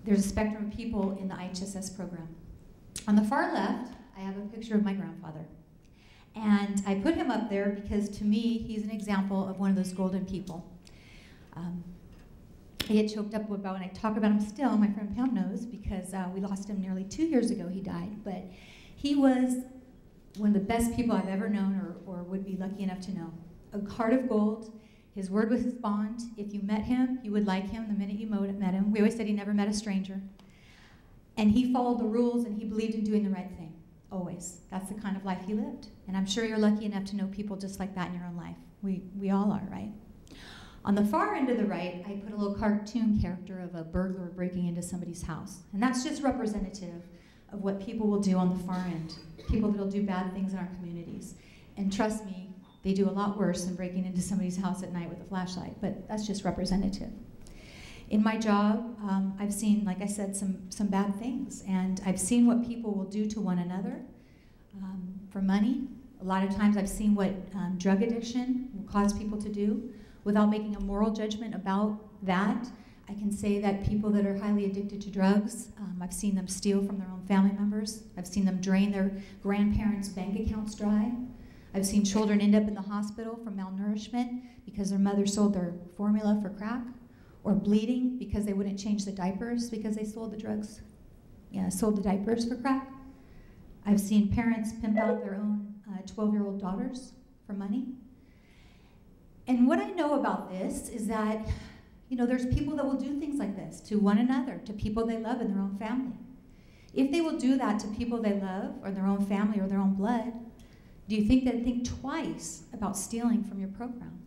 there's a spectrum of people in the IHSS program. On the far left, I have a picture of my grandfather. And I put him up there because to me, he's an example of one of those golden people. I get choked up about when I talk about him still. My friend Pam knows because we lost him nearly 2 years ago. He died. But he was one of the best people I've ever known or would be lucky enough to know. A heart of gold. His word was his bond. If you met him, you would like him the minute you met him. We always said he never met a stranger. And he followed the rules and he believed in doing the right thing. Always. That's the kind of life he lived. And I'm sure you're lucky enough to know people just like that in your own life. We all are, right? On the far end of the right, I put a little cartoon character of a burglar breaking into somebody's house. And that's just representative of what people will do on the far end. People that will do bad things in our communities. And trust me, they do a lot worse than breaking into somebody's house at night with a flashlight, but that's just representative. In my job, I've seen, like I said, some bad things, and I've seen what people will do to one another for money. A lot of times I've seen what drug addiction will cause people to do. Without making a moral judgment about that, I can say that people that are highly addicted to drugs, I've seen them steal from their own family members. I've seen them drain their grandparents' bank accounts dry. I've seen children end up in the hospital from malnourishment because their mother sold their formula for crack, or bleeding because they wouldn't change the diapers because they sold the drugs. Yeah, sold the diapers for crack. I've seen parents pimp out their own 12-year-old daughters for money. And what I know about this is that, you know, there's people that will do things like this to one another, to people they love in their own family. If they will do that to people they love or their own family or their own blood, do you think they'd think twice about stealing from your program?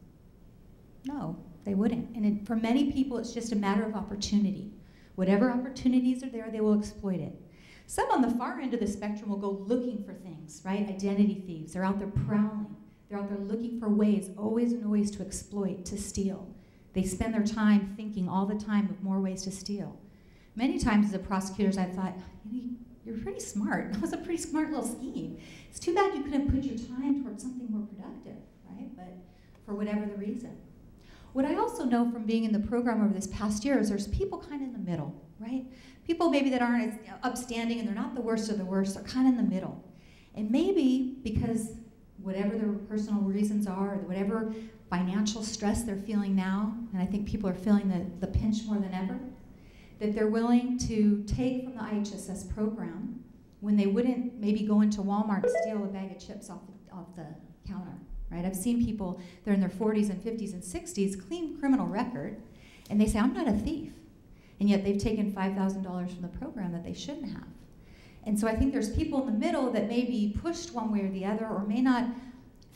No, they wouldn't. And for many people, it's just a matter of opportunity. Whatever opportunities are there, they will exploit it. Some on the far end of the spectrum will go looking for things, right? Identity thieves. They're out there prowling. They're out there looking for ways, always and always, to exploit, to steal. They spend their time thinking all the time of more ways to steal. Many times as a prosecutor, I thought, you're pretty smart. That was a pretty smart little scheme. It's too bad you couldn't put your time towards something more productive, right? But for whatever the reason. What I also know from being in the program over this past year is there's people kind of in the middle, right? People maybe that aren't as upstanding and they're not the worst of the worst, they're kind of in the middle. And maybe because whatever their personal reasons are, or whatever financial stress they're feeling now, and I think people are feeling the pinch more than ever, that they're willing to take from the IHSS program when they wouldn't maybe go into Walmart and steal a bag of chips off the counter, right? I've seen people, they're in their 40s and 50s and 60s, clean criminal record, and they say, I'm not a thief. And yet they've taken $5,000 from the program that they shouldn't have. And so I think there's people in the middle that may be pushed one way or the other, or may not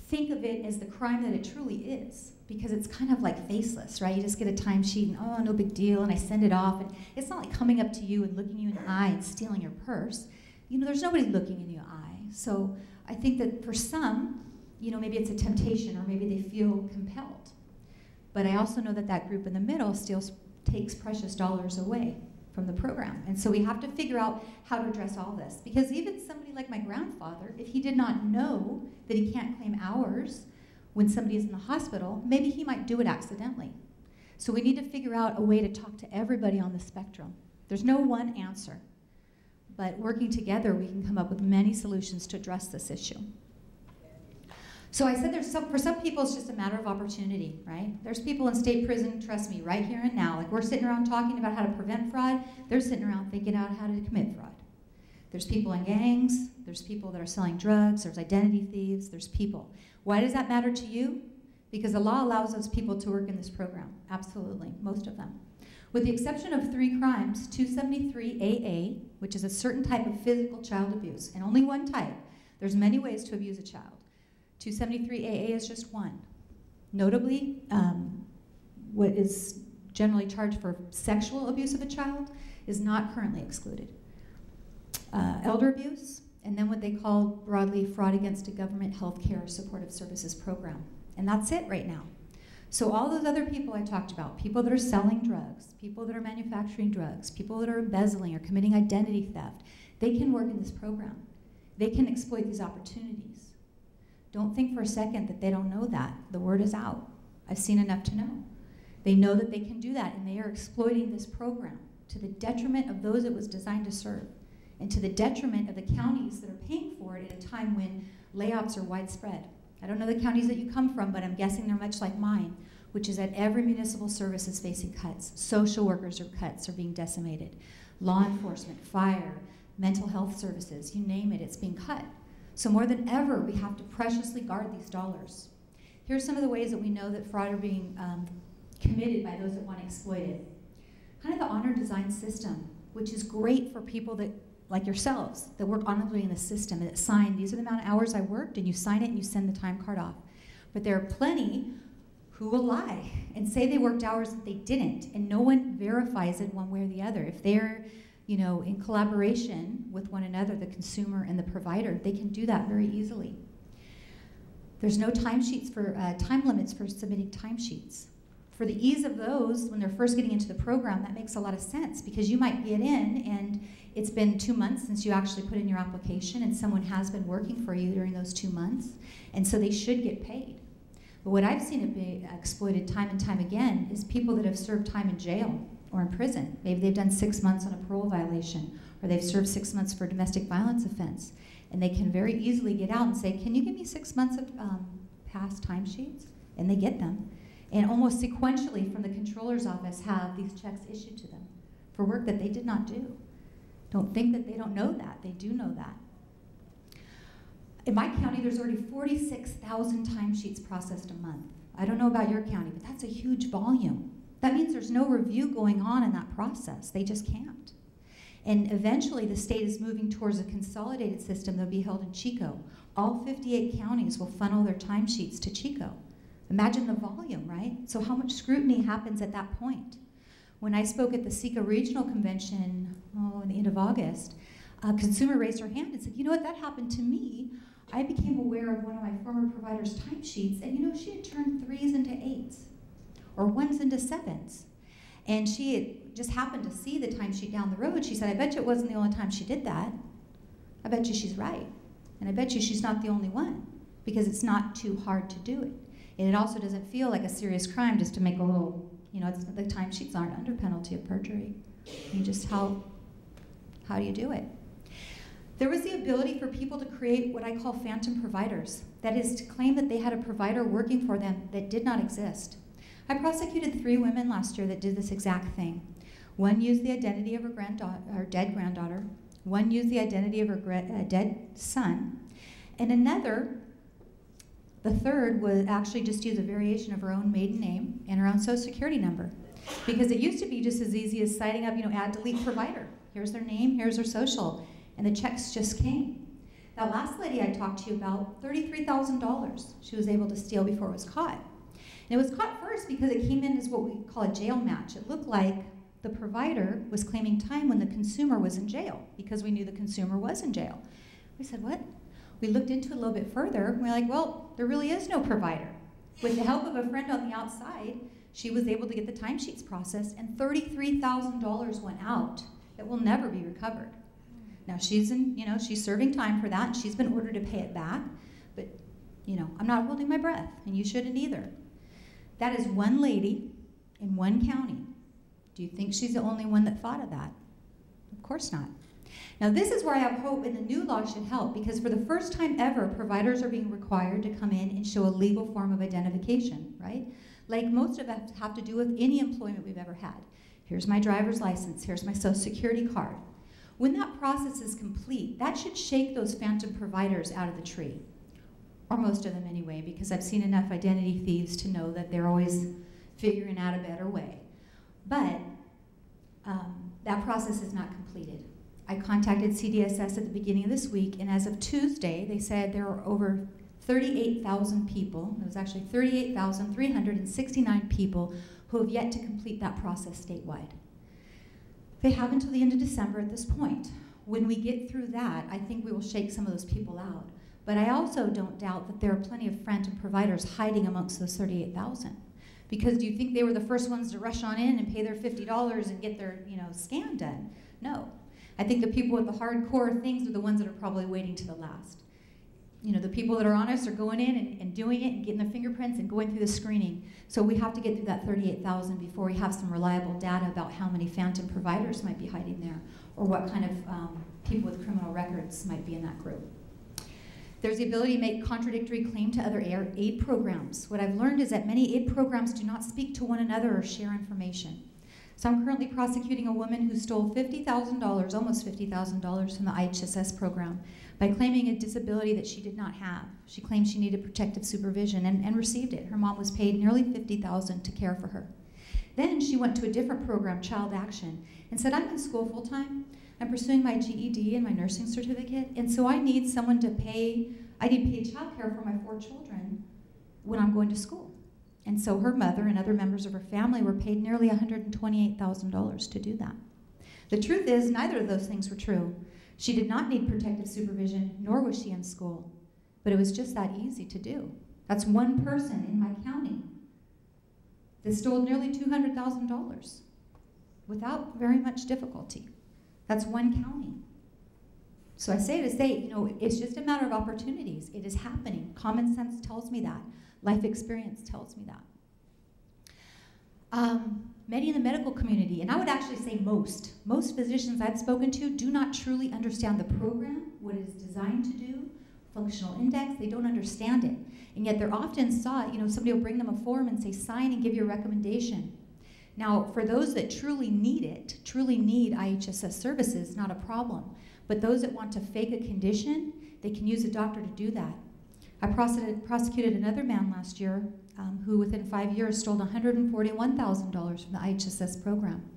think of it as the crime that it truly is, because it's kind of like faceless, right? You just get a timesheet and, oh, no big deal, and I send it off, and it's not like coming up to you and looking you in the eye and stealing your purse. You know, there's nobody looking in your eye. So I think that for some, you know, maybe it's a temptation, or maybe they feel compelled. But I also know that that group in the middle still takes precious dollars away from the program. And so we have to figure out how to address all this. Because even somebody like my grandfather, if he did not know that he can't claim hours when somebody is in the hospital, maybe he might do it accidentally. So we need to figure out a way to talk to everybody on the spectrum. There's no one answer. But working together, we can come up with many solutions to address this issue. So I said for some people, it's just a matter of opportunity, right? There's people in state prison, trust me, right here and now. Like we're sitting around talking about how to prevent fraud. They're sitting around thinking out how to commit fraud. There's people in gangs. There's people that are selling drugs. There's identity thieves. There's people. Why does that matter to you? Because the law allows those people to work in this program. Absolutely, most of them. With the exception of 3 crimes, 273 AA, which is a certain type of physical child abuse, and only one type. There's many ways to abuse a child. 273 AA is just one. Notably, what is generally charged for sexual abuse of a child is not currently excluded. Elder abuse, and then what they call broadly fraud against a government health care supportive services program. And that's it right now. So all those other people I talked about, people that are selling drugs, people that are manufacturing drugs, people that are embezzling or committing identity theft, they can work in this program. They can exploit these opportunities. Don't think for a second that they don't know that. The word is out. I've seen enough to know. They know that they can do that, and they are exploiting this program. to the detriment of those it was designed to serve, and to the detriment of the counties that are paying for it at a time when layoffs are widespread. I don't know the counties that you come from, but I'm guessing they're much like mine, which is that every municipal service is facing cuts. Social workers are being decimated. Law enforcement, fire, mental health services, you name it, it's being cut. So more than ever, we have to preciously guard these dollars. Here's some of the ways that we know that fraud are being committed by those that want to exploit it. Kind of the honor design system, which is great for people that, like yourselves, that work honorably in the system and that sign, these are the amount of hours I worked, and you sign it and you send the time card off. But there are plenty who will lie and say they worked hours that they didn't, and no one verifies it one way or the other. If they're, in collaboration with one another, the consumer and the provider, they can do that very easily. There's no timesheets for time limits for submitting timesheets. For the ease of those, when they're first getting into the program, that makes a lot of sense, because you might get in and it's been 2 months since you actually put in your application, and someone has been working for you during those 2 months, and so they should get paid. But what I've seen it be exploited time and time again is people that have served time in jail or in prison. Maybe they've done 6 months on a parole violation, or they've served 6 months for a domestic violence offense, and they can very easily get out and say, can you give me 6 months of past timesheets? And they get them. And almost sequentially from the controller's office have these checks issued to them for work that they did not do. Don't think that they don't know that. They do know that. In my county, there's already 46,000 timesheets processed a month. I don't know about your county, but that's a huge volume. That means there's no review going on in that process. They just can't. And eventually, the state is moving towards a consolidated system that'll be held in Chico. All 58 counties will funnel their timesheets to Chico. Imagine the volume, right? So how much scrutiny happens at that point? When I spoke at the SECA Regional Convention in the end of August, a consumer raised her hand and said, you know what, that happened to me. I became aware of one of my former provider's timesheets, and she had turned 3s into 8s, or 1s into 7s. And she had just happened to see the timesheet down the road. She said, I bet you it wasn't the only time she did that. I bet you she's right. And I bet you she's not the only one, because it's not too hard to do it. And it also doesn't feel like a serious crime just to make a little, the timesheets aren't under penalty of perjury. You just, how do you do it? There was the ability for people to create what I call phantom providers. That is to claim that they had a provider working for them that did not exist. I prosecuted 3 women last year that did this exact thing. One used the identity of her dead granddaughter. One used the identity of her dead son. And another, the third, would actually just use a variation of her own maiden name and her own social security number. Because it used to be just as easy as signing up, add, delete provider. Here's their name, here's their social. And the checks just came. That last lady I talked to you about, $33,000 she was able to steal before it was caught. And it was caught first because it came in as what we call a jail match. It looked like the provider was claiming time when the consumer was in jail, because we knew the consumer was in jail. We said, what? We looked into it a little bit further, and we're like, well, there really is no provider. With the help of a friend on the outside, she was able to get the timesheets processed, and $33,000 went out that will never be recovered. Now she's she's serving time for that, and she's been ordered to pay it back, but I'm not holding my breath, and you shouldn't either. That is one lady in one county. Do you think she's the only one that thought of that? Of course not. Now this is where I have hope, and the new law should help, because for the first time ever, providers are being required to come in and show a legal form of identification, right? Like most of us have to do with any employment we've ever had. Here's my driver's license, here's my social security card. When that process is complete, that should shake those phantom providers out of the tree. Or most of them anyway, because I've seen enough identity thieves to know that they're always figuring out a better way. But that process is not completed. I contacted CDSS at the beginning of this week, and as of Tuesday, they said there are over 38,000 people, it was actually 38,369 people who have yet to complete that process statewide. They have until the end of December at this point. When we get through that, I think we will shake some of those people out. But I also don't doubt that there are plenty of phantom providers hiding amongst those 38,000. Because do you think they were the first ones to rush on in and pay their $50 and get their scan done? No. I think the people with the hardcore things are the ones that are probably waiting to the last. the people that are honest are going in and doing it and getting their fingerprints and going through the screening. So we have to get through that 38,000 before we have some reliable data about how many phantom providers might be hiding there, or what kind of people with criminal records might be in that group. There's the ability to make contradictory claim to other aid programs. What I've learned is that many aid programs do not speak to one another or share information. So I'm currently prosecuting a woman who stole $50,000, almost $50,000 from the IHSS program by claiming a disability that she did not have. She claimed she needed protective supervision and received it. Her mom was paid nearly $50,000 to care for her. Then she went to a different program, Child Action, and said, I'm in school full-time. I'm pursuing my GED and my nursing certificate, and so I need someone to pay, I need paid child care for my 4 children when I'm going to school. And so her mother and other members of her family were paid nearly $128,000 to do that. The truth is, neither of those things were true. She did not need protective supervision, nor was she in school. But it was just that easy to do. That's one person in my county that stole nearly $200,000 without very much difficulty. That's one county. So I say to say, it's just a matter of opportunities. It is happening. Common sense tells me that. Life experience tells me that. Many in the medical community, and I would actually say most physicians I've spoken to do not truly understand the program, what it is designed to do, functional index, they don't understand it. And yet they're often sought, somebody will bring them a form and say, sign and give your recommendation. Now, for those that truly need it, truly need IHSS services, not a problem. But those that want to fake a condition, they can use a doctor to do that. I prosecuted another man last year who within 5 years stole $141,000 from the IHSS program.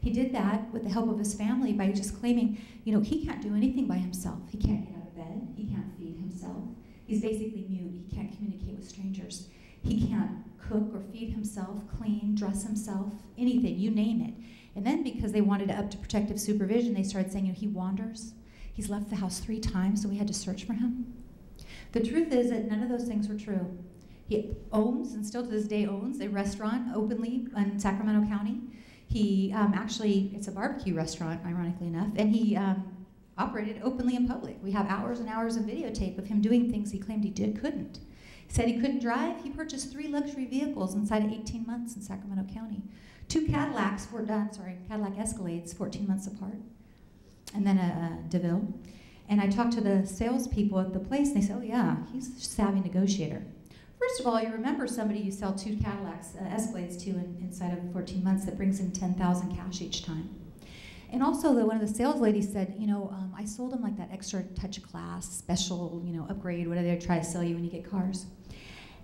He did that with the help of his family by just claiming, he can't do anything by himself. He can't get out of bed. He can't feed himself. He's basically mute. He can't communicate with strangers. He can't cook or feed himself, clean, dress himself, anything, you name it. And then because they wanted to up to protective supervision, they started saying, he wanders. He's left the house 3 times, so we had to search for him. The truth is that none of those things were true. He owns, and still to this day owns, a restaurant openly in Sacramento County. He actually, it's a barbecue restaurant, ironically enough, and he operated openly in public. We have hours and hours of videotape of him doing things he claimed he couldn't. He said he couldn't drive. He purchased 3 luxury vehicles inside of 18 months in Sacramento County. 2 Cadillac Escalades, 14 months apart, and then a DeVille. And I talked to the salespeople at the place, and they said, oh yeah, he's a savvy negotiator. First of all, you remember somebody you sell 2 Cadillacs Escalades to inside of 14 months that brings in $10,000 cash each time. And also, one of the sales ladies said, I sold him like that extra touch of class, special, upgrade, whatever they try to sell you when you get cars.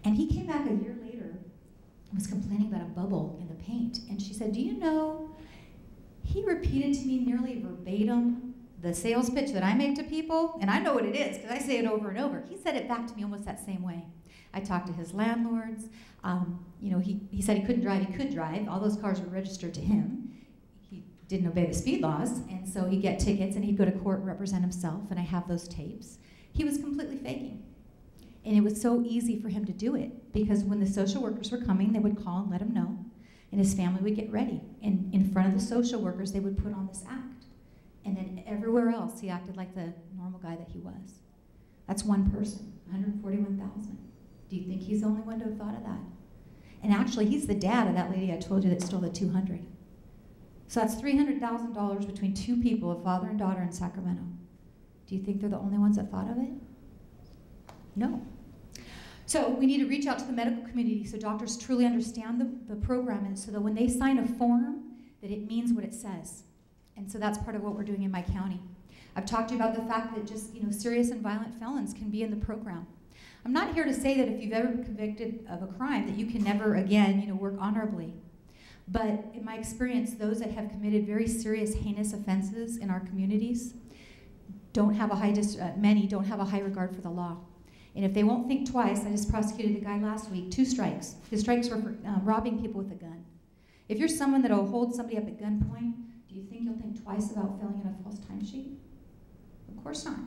And he came back a year later and was complaining about a bubble in the paint. And she said, do you know, he repeated to me nearly verbatim the sales pitch that I make to people, and I know what it is because I say it over and over. He said it back to me almost that same way. I talked to his landlords. He said he couldn't drive. He could drive. All those cars were registered to him. He didn't obey the speed laws, and so he'd get tickets, and he'd go to court and represent himself, and I have those tapes. He was completely faking. And it was so easy for him to do it because when the social workers were coming, they would call and let him know, and his family would get ready. And in front of the social workers, they would put on this act. And then everywhere else, he acted like the normal guy that he was. That's one person, 141,000. Do you think he's the only one to have thought of that? And actually, he's the dad of that lady I told you that stole the 200. So that's $300,000 between 2 people, a father and daughter in Sacramento. Do you think they're the only ones that thought of it? No. So we need to reach out to the medical community so doctors truly understand the program, and so that when they sign a form, that it means what it says. And so that's part of what we're doing in my county. I've talked to you about the fact that just serious and violent felons can be in the program. I'm not here to say that if you've ever been convicted of a crime that you can never again work honorably. But in my experience, those that have committed very serious, heinous offenses in our communities don't have many don't have a high regard for the law. And if they won't think twice, I just prosecuted a guy last week, 2 strikes. His strikes were for robbing people with a gun. If you're someone that will hold somebody up at gunpoint, do you think you'll think twice about filling in a false timesheet? Of course not.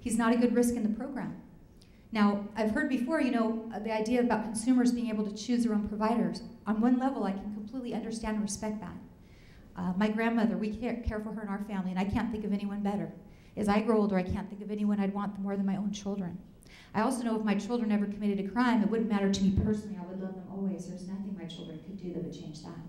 He's not a good risk in the program. Now, I've heard before, the idea about consumers being able to choose their own providers. On one level, I can completely understand and respect that. My grandmother, we care for her and our family, and I can't think of anyone better. As I grow older, I can't think of anyone I'd want more than my own children. I also know if my children ever committed a crime, it wouldn't matter to me personally. I would love them always. There's nothing my children could do that would change that.